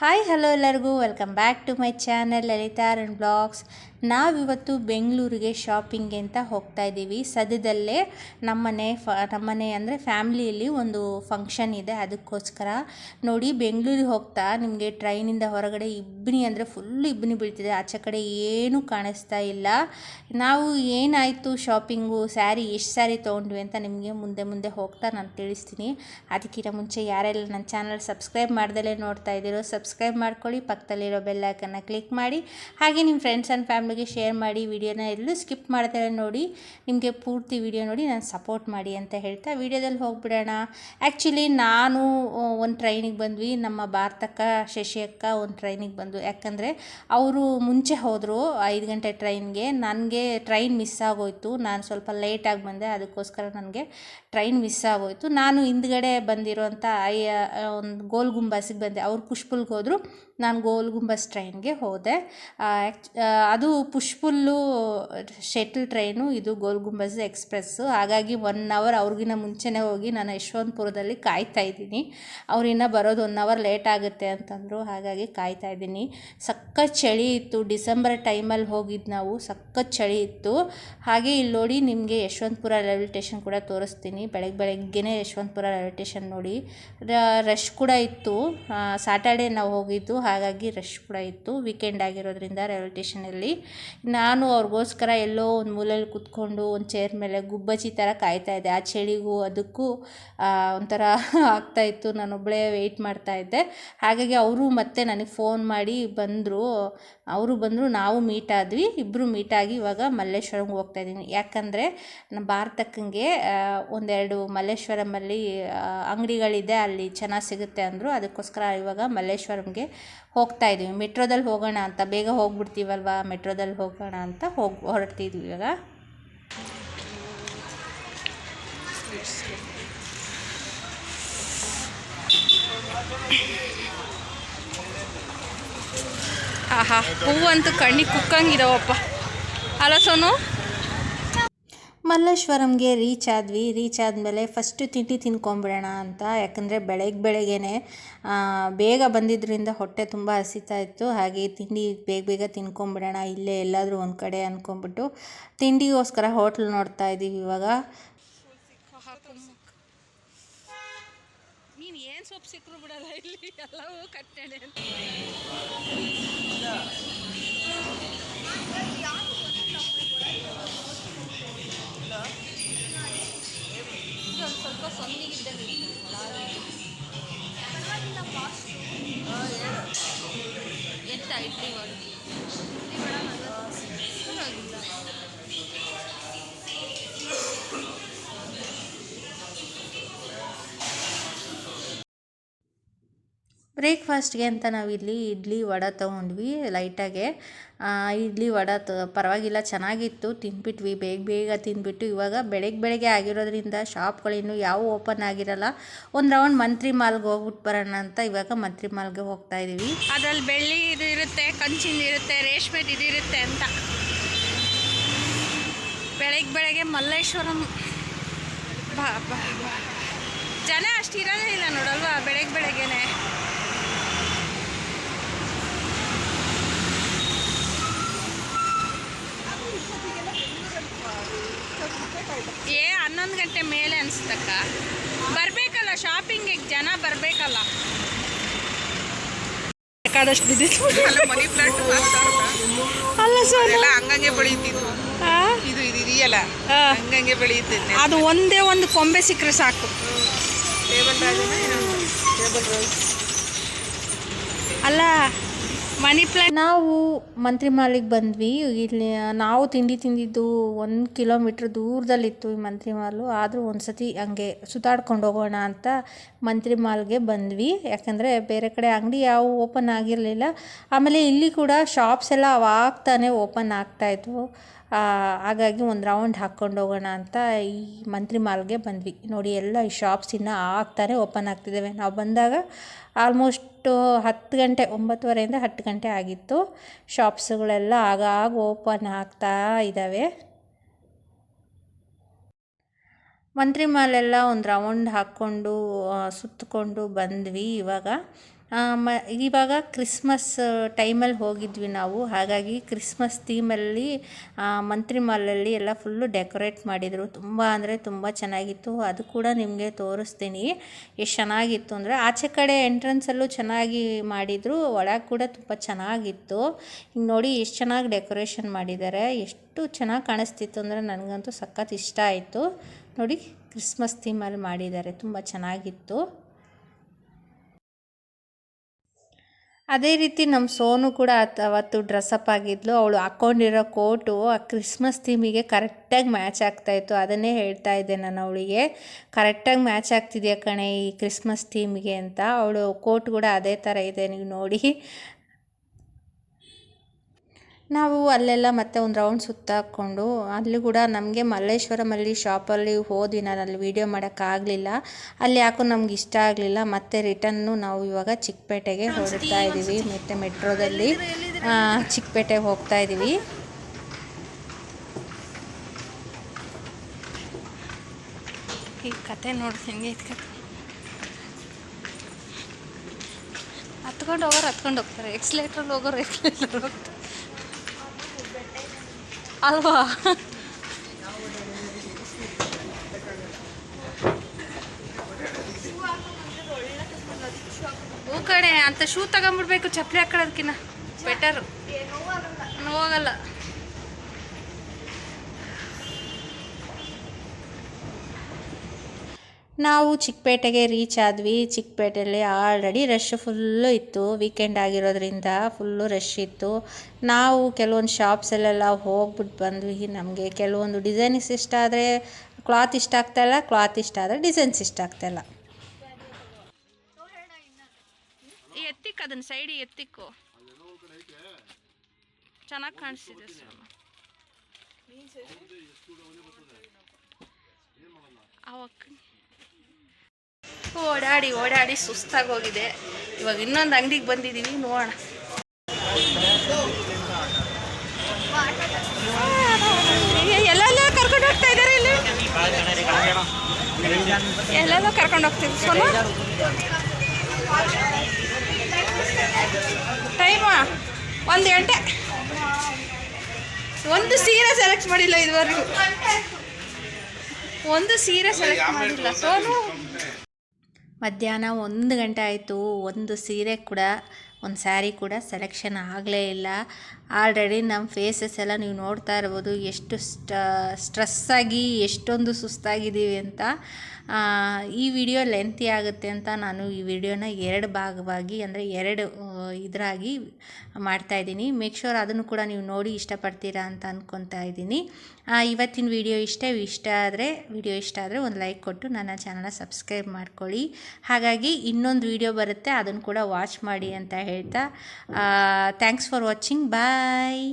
Hi hello ಎಲ್ಲರಿಗೂ welcome back to my channel Lalitha and blogs. ನಾವಿವತ್ತು ಬೆಂಗಳೂರಿಗೆ ಶಾಪಿಂಗ್ಗೆ ಅಂತ ಹೋಗ್ತಾ ಇದ್ದೀವಿ. ಸದ್ಯದಲ್ಲೇ ನಮ್ಮನೆ ಅಂದರೆ ಫ್ಯಾಮ್ಲಿಯಲ್ಲಿ ಒಂದು ಫಂಕ್ಷನ್ ಇದೆ, ಅದಕ್ಕೋಸ್ಕರ ನೋಡಿ ಬೆಂಗಳೂರಿಗೆ ಹೋಗ್ತಾ ನಿಮಗೆ ಟ್ರೈನಿಂದ ಹೊರಗಡೆ ಇಬ್ಬನಿ ಅಂದರೆ ಫುಲ್ಲು ಇಬ್ಬನಿ ಬೀಳ್ತಿದೆ. ಆಚೆ ಕಡೆ ಏನೂ ಕಾಣಿಸ್ತಾ ಇಲ್ಲ. ನಾವು ಏನಾಯಿತು ಶಾಪಿಂಗು, ಎಷ್ಟು ಸ್ಯಾರಿ ತೊಗೊಂಡ್ವಿ ಅಂತ ನಿಮಗೆ ಮುಂದೆ ಹೋಗ್ತಾ ನಾನು ತಿಳಿಸ್ತೀನಿ. ಅದಕ್ಕಿಂತ ಮುಂಚೆ ಯಾರೆಲ್ಲ ನನ್ನ ಚಾನಲ್ ಸಬ್ಸ್ಕ್ರೈಬ್ ಮಾಡ್ದಲೇ ನೋಡ್ತಾ ಇದ್ದೀರೋ ಸಬ್ಸ್ಕ್ರೈಬ್ ಮಾಡ್ಕೊಳ್ಳಿ, ಪಕ್ಕದಲ್ಲಿರೋ ಬೆಲ್ ಐಕನ್ನ ಕ್ಲಿಕ್ ಮಾಡಿ, ಹಾಗೆ ನಿಮ್ಮ ಫ್ರೆಂಡ್ಸ್ ಆ್ಯಂಡ್ ಫ್ಯಾಮಿಲಿಗೆ ಶೇರ್ ಮಾಡಿ. ವಿಡಿಯೋನ ಎಲ್ಲೂ ಸ್ಕಿಪ್ ಮಾಡ್ತಾರೆ ನೋಡಿ, ನಿಮಗೆ ಪೂರ್ತಿ ವಿಡಿಯೋ ನೋಡಿ ನಾನು ಸಪೋರ್ಟ್ ಮಾಡಿ ಅಂತ ಹೇಳ್ತಾ ವಿಡಿಯೋದಲ್ಲಿ ಹೋಗ್ಬಿಡೋಣ. ಆ್ಯಕ್ಚುಲಿ ನಾನು ಒಂದು ಟ್ರೈನಿಗೆ ಬಂದ್ವಿ, ನಮ್ಮ ಭಾರತಕ್ಕ ಶಶಿ ಅಕ್ಕ ಒಂದು ಟ್ರೈನಿಗೆ ಬಂದು, ಯಾಕಂದರೆ ಅವರು ಮುಂಚೆ ಹೋದರು 5 ಗಂಟೆ ಟ್ರೈನ್ಗೆ. ನನಗೆ ಟ್ರೈನ್ ಮಿಸ್ ಆಗೋಯ್ತು, ನಾನು ಸ್ವಲ್ಪ ಲೇಟಾಗಿ ಬಂದೆ, ಅದಕ್ಕೋಸ್ಕರ ನನಗೆ ಟ್ರೈನ್ ಮಿಸ್ ಆಗೋಯ್ತು. ನಾನು ಹಿಂದ್ಗಡೆ ಬಂದಿರೋಂಥ ಒಂದು ಗೋಲ್ ಗುಂಬಾಸಿಗೆ ಬಂದೆ. ಅವ್ರು ಪುಷ್ಪುಲ್ಗೆ ಹೋದರು, ನಾನು ಗೋಲ್ ಗುಂಬಸ್ ಟ್ರೈನ್ಗೆ ಹೋದೆ. ಅದು ಪುಷ್ಪುಲ್ಲು ಶೆಟ್ಲ್ ಟ್ರೈನು, ಇದು ಗೋಲ್ ಗುಂಬಸ್ ಎಕ್ಸ್ಪ್ರೆಸ್ಸು. ಹಾಗಾಗಿ 1 ಅವರ್ ಅವ್ರಿಗಿನ್ನ ಮುಂಚೆನೇ ಹೋಗಿ ನಾನು ಯಶವಂತಪುರದಲ್ಲಿ ಕಾಯ್ತಾ ಇದ್ದೀನಿ. ಅವರಿನ್ನ ಬರೋದು 1 ಅವರ್ ಲೇಟ್ ಆಗುತ್ತೆ ಅಂತಂದರು, ಹಾಗಾಗಿ ಕಾಯ್ತಾ ಇದ್ದೀನಿ. ಸಖತ್ ಚಳಿ ಇತ್ತು, ಡಿಸೆಂಬರ್ ಟೈಮಲ್ಲಿ ಹೋಗಿದ್ದು ನಾವು, ಸಖತ್ ಚಳಿ ಇತ್ತು. ಹಾಗೆ ಇಲ್ಲಿ ನೋಡಿ ನಿಮಗೆ ಯಶವಂತಪುರ ರೈಲ್ವೆ ಸ್ಟೇಷನ್ ಕೂಡ ತೋರಿಸ್ತೀನಿ. ಬೆಳಗ್ಗೆನೇ ಯಶವಂತಪುರ ರೈಲ್ವೆ ಸ್ಟೇಷನ್ ನೋಡಿ, ರಶ್ ಕೂಡ ಇತ್ತು. ಸ್ಯಾಟರ್ಡೇ ನಾವು ಹೋಗಿದ್ದು, ಹಾಗಾಗಿ ರಶ್ ಕೂಡ ಇತ್ತು, ವೀಕೆಂಡ್ ಆಗಿರೋದ್ರಿಂದ ರೈಲ್ವೆ ಸ್ಟೇಷನಲ್ಲಿ. ನಾನು ಅವ್ರಿಗೋಸ್ಕರ ಎಲ್ಲೋ ಒಂದು ಮೂಲೆಯಲ್ಲಿ ಕೂತ್ಕೊಂಡು ಒಂದು ಚೇರ್ ಮೇಲೆ ಗುಬ್ಬಚ್ಚಿ ಥರ ಕಾಯ್ತಾ ಇದ್ದೆ. ಆ ಚಳಿಗೂ ಅದಕ್ಕೂ ಒಂಥರ ಆಗ್ತಾಯಿತ್ತು, ನಾನೊಬ್ಬಳೇ ವೆಯ್ಟ್ ಮಾಡ್ತಾಯಿದ್ದೆ. ಹಾಗಾಗಿ ಅವರು ಮತ್ತೆ ನನಗೆ ಫೋನ್ ಮಾಡಿ ಬಂದರು, ನಾವು ಮೀಟ್ ಆದ್ವಿ, ಇಬ್ಬರು ಮೀಟಾಗಿ ಇವಾಗ ಮಲ್ಲೇಶ್ವರಂಗೆ ಹೋಗ್ತಾಯಿದ್ದೀನಿ. ಯಾಕಂದರೆ ನಮ್ಮ ಭಾರತಕ್ಕಂಗೆ ಒಂದೆರಡು ಮಲ್ಲೇಶ್ವರಮಲ್ಲಿ ಅಂಗಡಿಗಳಿದೆ, ಅಲ್ಲಿ ಚೆನ್ನಾಗಿ ಸಿಗುತ್ತೆ ಅಂದರು. ಅದಕ್ಕೋಸ್ಕರ ಇವಾಗ ಮಲ್ಲೇಶ್ವರಂಗೆ ಹೋಗ್ತಾಯಿದ್ದೀವಿ. ಮೆಟ್ರೋದಲ್ಲಿ ಹೋಗೋಣ ಅಂತ, ಬೇಗ ಹೋಗ್ಬಿಡ್ತೀವಲ್ವ, ಮೆಟ್ರೋದಲ್ಲಿ ಹೋಗೋಣ ಅಂತ ಹೊರಡ್ತಿದ್ವಿ ಇವಾಗ. ಆಹಾ, ಹೂವಂತೂ ಕಣ್ಣಿಗೆ ಕುಕ್ಕಂಗಿದಾವಪ್ಪ ಅಲ್ಲ ಸೋನು. ಮಲ್ಲೇಶ್ವರಂಗೆ ರೀಚ್ ಆದಮೇಲೆ ಫಸ್ಟು ತಿಂಡಿ ತಿನ್ಕೊಂಬಿಡೋಣ ಅಂತ, ಯಾಕಂದರೆ ಬೆಳಗ್ಗೆನೇ ಬೇಗ ಬಂದಿದ್ದರಿಂದ ಹೊಟ್ಟೆ ತುಂಬ ಹಸಿತಾ ಇತ್ತು. ಹಾಗೆ ತಿಂಡಿ ಬೇಗ ತಿನ್ಕೊಂಬಿಡೋಣ ಇಲ್ಲೇ ಎಲ್ಲಾದರೂ ಒಂದು ಕಡೆ ಅಂದ್ಕೊಂಬಿಟ್ಟು ತಿಂಡಿಗೋಸ್ಕರ ಹೋಟ್ಲ್ ನೋಡ್ತಾ ಇದ್ದೀವಿ ಇವಾಗ. ನೀನು ಏನು ಸೊಪ್ಪು ಸಿಕ್ಕರು ಬಿಡಲ್ಲ, ಇಲ್ಲಿ ಎಲ್ಲವೂ ಕಟ್ಟಣೆ ಅಂತ. ಸ್ವಲ್ಪ ಸೊನ್ನಿಗಿದ್ದಲ್ಲಿ ಎಂತ ಇಡ್ಲಿ ಬ್ರೇಕ್ಫಾಸ್ಟ್ಗೆ ಅಂತ ನಾವಿಲ್ಲಿ ಇಡ್ಲಿ ವಡೆ ತೊಗೊಂಡ್ವಿ ಲೈಟಾಗೆ. ಇಡ್ಲಿ ವಡೆ ಪರವಾಗಿಲ್ಲ, ಚೆನ್ನಾಗಿತ್ತು, ತಿಂದ್ಬಿಟ್ವಿ, ಬೇಗ ತಿಂದ್ಬಿಟ್ಟು. ಇವಾಗ ಬೆಳಗ್ಗೆ ಆಗಿರೋದ್ರಿಂದ ಶಾಪ್ಗಳಿನ್ನೂ ಯಾವ ಓಪನ್ ಆಗಿರಲ್ಲ. ಒಂದು ರೌಂಡ್ ಮಂತ್ರಿ ಮಾಲ್ಗೆ ಹೋಗ್ಬಿಟ್ಟು ಬರೋಣ ಅಂತ ಇವಾಗ ಮಂತ್ರಿ ಮಾಲ್ಗೆ ಹೋಗ್ತಾ ಇದ್ದೀವಿ. ಅದರಲ್ಲಿ ಬೆಳ್ಳಿ ಇದು ಇರುತ್ತೆ, ಕಂಚಿಂದು ಇರುತ್ತೆ, ರೇಷ್ಮೆದು ಇದು ಇರುತ್ತೆ ಅಂತ. ಬೆಳಗ್ಗೆ ಮಲ್ಲೇಶ್ವರಂ ಜನ ಅಷ್ಟು ಇರೋದೇ ಇಲ್ಲ ನೋಡಲ್ವಾ ಬೆಳಗ್ಗೆನೆ. ಏ 11 ಗಂಟೆ ಮೇಲೆ ಅನಿಸ್ತಕ್ಕ, ಬರಬೇಕಲ್ಲ ಶಾಪಿಂಗಿಗೆ, ಜನ ಬರಬೇಕಲ್ಲ. ಬೇಕಾದಷ್ಟು ಬಿದ್ದಿತ್ತು ಅಲ್ಲ ಸರ್, ಹಂಗಂಗೆ ಬೆಳೆಯುತ್ತಿತ್ತು, ಇದು ಇದೆಯಲ್ಲ ಹಂಗಂಗೆ ಬೆಳೆಯುತ್ತಿದ್ದೆ. ಅದು ಒಂದೇ ಒಂದು ಕೊಂಬೆ ಸಿಕ್ಕರೆ ಸಾಕು. ಅಲ್ಲ ಮನಿ ಪ್ಲಾಂಟ್. ನಾವು ಮಂತ್ರಿ ಮಾಲಿಗೆ ಬಂದ್ವಿ. ಇಲ್ಲಿ ನಾವು ತಿಂಡಿ ತಿಂದಿದ್ದು 1 ಕಿಲೋಮೀಟ್ರ್ ದೂರದಲ್ಲಿತ್ತು ಈ ಮಂತ್ರಿ ಮಾಲು. ಆದರೂ ಒಂದು ಸತಿ ಹಂಗೆ ಸುತ್ತಾಡ್ಕೊಂಡು ಹೋಗೋಣ ಅಂತ ಮಂತ್ರಿ ಮಾಲ್ಗೆ ಬಂದ್ವಿ, ಯಾಕಂದರೆ ಬೇರೆ ಕಡೆ ಅಂಗಡಿ ಯಾವ ಓಪನ್ ಆಗಿರಲಿಲ್ಲ. ಆಮೇಲೆ ಇಲ್ಲಿ ಕೂಡ ಶಾಪ್ಸ್ ಎಲ್ಲ ಅವಾಗ ತಾನೇ ಓಪನ್ ಆಗ್ತಾಯಿದ್ವು. ಹಾಗಾಗಿ ಒಂದು ರೌಂಡ್ ಹಾಕ್ಕೊಂಡು ಹೋಗೋಣ ಅಂತ ಈ ಮಂತ್ರಿ ಮಾಲ್ಗೆ ಬಂದ್ವಿ. ನೋಡಿ ಎಲ್ಲ ಈ ಶಾಪ್ಸ್ ಇನ್ನೂ ಆಗ್ತಾನೆ ಓಪನ್ ಆಗ್ತಿದ್ದಾವೆ. ನಾವು ಬಂದಾಗ ಆಲ್ಮೋಸ್ಟು 10 ಗಂಟೆ, 9:30 10 ಗಂಟೆ ಆಗಿತ್ತು. ಶಾಪ್ಸ್ಗಳೆಲ್ಲ ಆಗಾಗ ಓಪನ್ ಆಗ್ತಾ ಇದ್ದಾವೆ. ಮಂತ್ರಿ ಮಾಲೆಲ್ಲ ಒಂದು ರೌಂಡ್ ಹಾಕ್ಕೊಂಡು ಸುತ್ತಕೊಂಡು ಬಂದ್ವಿ ಇವಾಗ. ಇವಾಗ ಕ್ರಿಸ್ಮಸ್ ಟೈಮಲ್ಲಿ ಹೋಗಿದ್ವಿ ನಾವು, ಹಾಗಾಗಿ ಕ್ರಿಸ್ಮಸ್ ಥೀಮಲ್ಲಿ ಮಂತ್ರಿ ಮಾಲಲ್ಲಿ ಎಲ್ಲ ಫುಲ್ಲು ಡೆಕೋರೇಟ್ ಮಾಡಿದರು. ತುಂಬ ಅಂದರೆ ತುಂಬ ಚೆನ್ನಾಗಿತ್ತು. ಅದು ಕೂಡ ನಿಮಗೆ ತೋರಿಸ್ತೀನಿ ಎಷ್ಟು ಚೆನ್ನಾಗಿತ್ತು ಅಂದರೆ. ಆಚೆ ಕಡೆ ಎಂಟ್ರೆನ್ಸಲ್ಲೂ ಚೆನ್ನಾಗಿ ಮಾಡಿದರು, ಒಳಗೆ ಕೂಡ ತುಂಬ ಚೆನ್ನಾಗಿತ್ತು. ಹಿಂಗೆ ನೋಡಿ ಎಷ್ಟು ಚೆನ್ನಾಗಿ ಡೆಕೋರೇಷನ್ ಮಾಡಿದ್ದಾರೆ, ಎಷ್ಟು ಚೆನ್ನಾಗಿ ಕಾಣಿಸ್ತಿತ್ತು ಅಂದರೆ ನನಗಂತೂ ಸಖತ್ ಇಷ್ಟ ಆಯಿತು. ನೋಡಿ ಕ್ರಿಸ್ಮಸ್ ಥೀಮಲ್ಲಿ ಮಾಡಿದ್ದಾರೆ, ತುಂಬ ಚೆನ್ನಾಗಿತ್ತು. ಅದೇ ರೀತಿ ನಮ್ಮ ಸೋನು ಕೂಡ ಅವತ್ತು ಡ್ರೆಸ್ಅಪ್ ಆಗಿದ್ಲು. ಅವಳು ಹಾಕ್ಕೊಂಡಿರೋ ಕೋಟು ಆ ಕ್ರಿಸ್ಮಸ್ ಥೀಮಿಗೆ ಕರೆಕ್ಟಾಗಿ ಮ್ಯಾಚ್ ಆಗ್ತಾಯಿತ್ತು. ಅದನ್ನೇ ಹೇಳ್ತಾ ಇದ್ದೆ ನಾನು ಅವಳಿಗೆ, ಕರೆಕ್ಟಾಗಿ ಮ್ಯಾಚ್ ಆಗ್ತಿದೆಯಾ ಕಣೆ ಈ ಕ್ರಿಸ್ಮಸ್ ಥೀಮಿಗೆ ಅಂತ. ಅವಳು ಕೋಟ್ ಕೂಡ ಅದೇ ಥರ ಇದೆ, ನೀವು ನೋಡಿ. ನಾವು ಅಲ್ಲೆಲ್ಲ ಮತ್ತೆ ಒಂದು ರೌಂಡ್ ಸುತ್ತಾಕ್ಕೊಂಡು ಅಲ್ಲಿ ಕೂಡ ನಮಗೆ ಮಲ್ಲೇಶ್ವರಮಲ್ಲಿ ಶಾಪಲ್ಲಿ ಹೋದ್ವಿ. ನಾನು ಅಲ್ಲಿ ವೀಡಿಯೋ ಮಾಡೋಕ್ಕಾಗಲಿಲ್ಲ, ಅಲ್ಲಿ ಯಾಕೋ ನಮ್ಗೆ ಇಷ್ಟ ಆಗಲಿಲ್ಲ. ಮತ್ತೆ ರಿಟರ್ನು ನಾವು ಇವಾಗ ಚಿಕ್ಕಪೇಟೆಗೆ ಹೊರಡ್ತಾ ಇದ್ದೀವಿ. ಮತ್ತು ಮೆಟ್ರೋದಲ್ಲಿ ಚಿಕ್ಕಪೇಟೆಗೆ ಹೋಗ್ತಾ ಇದ್ದೀವಿ. ಈ ಕತೆ ನೋಡಿ ಹೆಂಗೆ ಹತ್ಕೊಂಡು ಹೋಗ್ತಾರೆ, ಎಕ್ಸ್ಲೇಟ್ರಲ್ಲಿ ಹೋಗೋರು ಎಕ್ಸ್ಲೇಟ್ರಲ್ಲಿ ಹೋಗ್ತಾರೆ ಅಲ್ವಾ. ಹೂ ಕಡೆ ಅಂತ ಶೂ ತಗೊಂಡ್ಬಿಡ್ಬೇಕು, ಚಪ್ಪಲಿ ಹಾಕೊಳ್ಳೋದಕ್ಕಿಂತ ಬೆಟರು, ಹೋಗಲ್ಲ. ನಾವು ಚಿಕ್ಕಪೇಟೆಗೆ ರೀಚ್ ಆದ್ವಿ. ಚಿಕ್ಕಪೇಟೆಯಲ್ಲಿ ಆಲ್ರೆಡಿ ರಶ್ ಫುಲ್ಲು ಇತ್ತು, ವೀಕೆಂಡ್ ಆಗಿರೋದ್ರಿಂದ ಫುಲ್ಲು ರಶ್ ಇತ್ತು. ನಾವು ಕೆಲವೊಂದು ಶಾಪ್ಸಲ್ಲೆಲ್ಲ ಹೋಗ್ಬಿಟ್ಟು ಬಂದ್ವಿ. ನಮಗೆ ಕೆಲವೊಂದು ಡಿಸೈನ್ಸ್ ಇಷ್ಟ ಆದರೆ ಕ್ಲಾತ್ ಇಷ್ಟ ಆಗ್ತಾಯಿಲ್ಲ, ಕ್ಲಾತ್ ಇಷ್ಟ ಆದರೆ ಡಿಸೈನ್ಸ್ ಇಷ್ಟ ಆಗ್ತಾಯಿಲ್ಲ. ಎತ್ತಿಕ್ಕು ಅದನ್ನು ಸೈಡಿಗೆ ಎತ್ತಿಕ್ಕು, ಚೆನ್ನಾಗಿ ಕಾಣಿಸ್ತಿದೆ. ಓಡಾಡಿ ಓಡಾಡಿ ಸುಸ್ತಾಗಿ ಹೋಗಿದೆ. ಇವಾಗ ಇನ್ನೊಂದು ಅಂಗಡಿಗೆ ಬಂದಿದ್ದೀವಿ, ನೋಡೋಣ. ಎಲ್ಲೆಲ್ಲ ಕರ್ಕೊಂಡು ಹೋಗ್ತಾ ಇದ್ದಾರೆ, ಇಲ್ಲಿ ಎಲ್ಲೆಲ್ಲ ಕರ್ಕೊಂಡು ಹೋಗ್ತೀವಿ. ಸೋನು ಟೈಮಾ 1 ಗಂಟೆ. ಒಂದು ಸೀರೆ ಸೆಲೆಕ್ಟ್ ಮಾಡಿಲ್ಲ ಇದುವರೆಗೂ, ಒಂದು ಸೀರೆ ಸೆಲೆಕ್ಟ್ ಮಾಡಿಲ್ಲ. ಸೋನು ಮಧ್ಯಾಹ್ನ 1 ಗಂಟೆ ಆಯಿತು, ಒಂದು ಸೀರೆ ಕೂಡ ಒಂದು ಸ್ಯಾರಿ ಕೂಡ ಸೆಲೆಕ್ಷನ್ ಆಗಲೇ ಇಲ್ಲ. ಆಲ್ರೆಡಿ ನಮ್ಮ ಫೇಸಸ್ ಎಲ್ಲ ನೀವು ನೋಡ್ತಾ ಇರ್ಬೋದು, ಎಷ್ಟು ಸ್ಟ್ರೆಸ್ಸಾಗಿ ಎಷ್ಟೊಂದು ಸುಸ್ತಾಗಿದ್ದೀವಿ ಅಂತ. ಈ ವಿಡಿಯೋ ಲೆಂತಿ ಆಗುತ್ತೆ ಅಂತ ನಾನು ಈ ವಿಡಿಯೋನ 2 ಭಾಗವಾಗಿ ಅಂದರೆ 2 ಇದರಾಗಿ ಮಾಡ್ತಾಯಿದ್ದೀನಿ. ಮೇಕ್ ಶೋರ್ ಅದನ್ನು ಕೂಡ ನೀವು ನೋಡಿ ಇಷ್ಟಪಡ್ತೀರಾ ಅಂತ ಅಂದ್ಕೊತಾ ಇದ್ದೀನಿ. ಇವತ್ತಿನ ವಿಡಿಯೋ ಇಷ್ಟ ಆದರೆ ಒಂದು ಲೈಕ್ ಕೊಟ್ಟು ನನ್ನ ಚಾನಲ್ನ ಸಬ್ಸ್ಕ್ರೈಬ್ ಮಾಡ್ಕೊಳ್ಳಿ. ಹಾಗಾಗಿ ಇನ್ನೊಂದು ವಿಡಿಯೋ ಬರುತ್ತೆ, ಅದನ್ನು ಕೂಡ ವಾಚ್ ಮಾಡಿ ಅಂತ ಹೇಳ್ತಾ ಥ್ಯಾಂಕ್ಸ್ ಫಾರ್ ವಾಚಿಂಗ್. ಬಾಯ್.